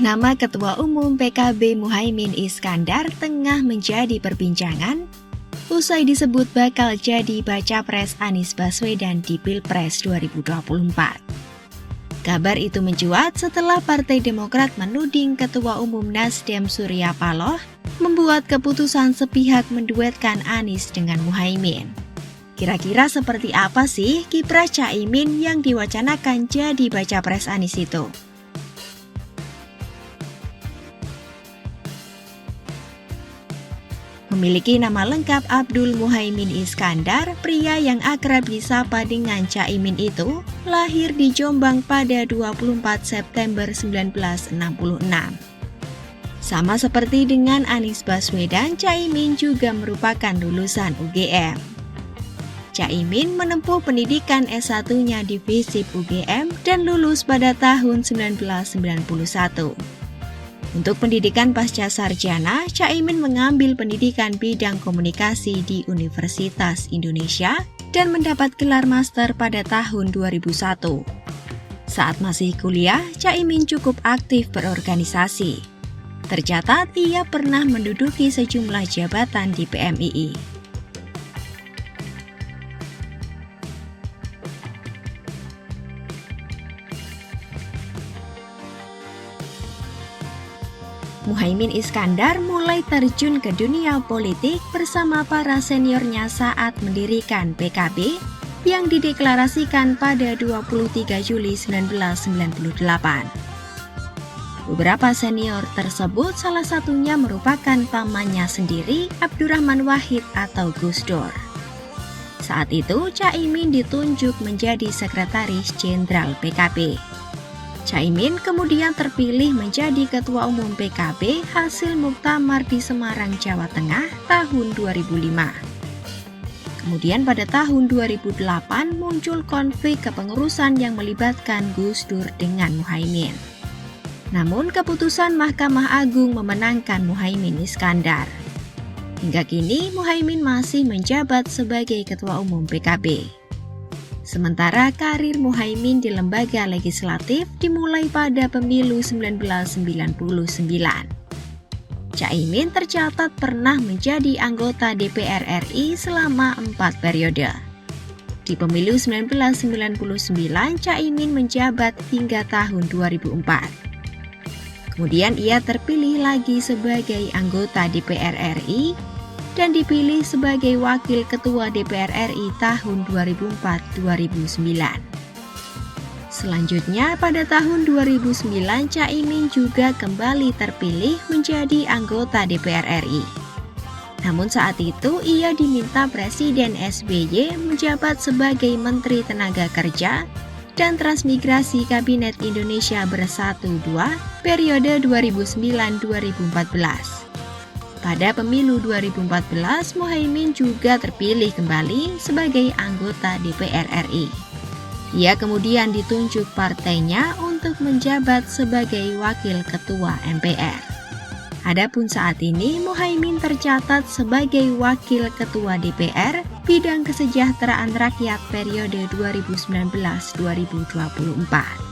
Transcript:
Nama Ketua Umum PKB Muhaimin Iskandar tengah menjadi perbincangan usai disebut bakal jadi baca pres Anies Baswedan di Pilpres 2024. Kabar itu mencuat setelah Partai Demokrat menuding Ketua Umum Nasdem Surya Paloh membuat keputusan sepihak menduetkan Anies dengan Muhaimin. Kira-kira seperti apa sih kiprah Caimin yang diwacanakan jadi baca pres Anies itu? Memiliki nama lengkap Abdul Muhaimin Iskandar, pria yang akrab disapa dengan Caimin itu lahir di Jombang pada 24 September 1966. Sama seperti dengan Anies Baswedan, Caimin juga merupakan lulusan UGM. Caimin menempuh pendidikan S1-nya di FISIP UGM dan lulus pada tahun 1991. Untuk pendidikan pasca sarjana, Caimin mengambil pendidikan bidang komunikasi di Universitas Indonesia dan mendapat gelar master pada tahun 2001. Saat masih kuliah, Caimin cukup aktif berorganisasi. Tercatat ia pernah menduduki sejumlah jabatan di PMII. Muhaimin Iskandar mulai terjun ke dunia politik bersama para seniornya saat mendirikan PKB yang dideklarasikan pada 23 Juli 1998. Beberapa senior tersebut salah satunya merupakan pamannya sendiri, Abdurrahman Wahid atau Gus Dur. Saat itu, Caimin ditunjuk menjadi Sekretaris Jenderal PKB. Caimin kemudian terpilih menjadi Ketua Umum PKB hasil muktamar di Semarang, Jawa Tengah tahun 2005. Kemudian pada tahun 2008 muncul konflik kepengurusan yang melibatkan Gus Dur dengan Muhaimin. Namun keputusan Mahkamah Agung memenangkan Muhaimin Iskandar. Hingga kini Muhaimin masih menjabat sebagai Ketua Umum PKB. Sementara karir Muhaimin di lembaga legislatif dimulai pada pemilu 1999. Caimin tercatat pernah menjadi anggota DPR RI selama 4 periode. Di pemilu 1999, Caimin menjabat hingga tahun 2004. Kemudian ia terpilih lagi sebagai anggota DPR RI dan dipilih sebagai Wakil Ketua DPR RI tahun 2004-2009. Selanjutnya, pada tahun 2009, Caimin juga kembali terpilih menjadi anggota DPR RI. Namun saat itu, ia diminta Presiden SBY menjabat sebagai Menteri Tenaga Kerja dan Transmigrasi Kabinet Indonesia Bersatu II periode 2009-2014. Pada pemilu 2014, Muhaimin juga terpilih kembali sebagai anggota DPR RI. Ia kemudian ditunjuk partainya untuk menjabat sebagai Wakil Ketua MPR. Adapun saat ini, Muhaimin tercatat sebagai Wakil Ketua DPR Bidang Kesejahteraan Rakyat periode 2019-2024.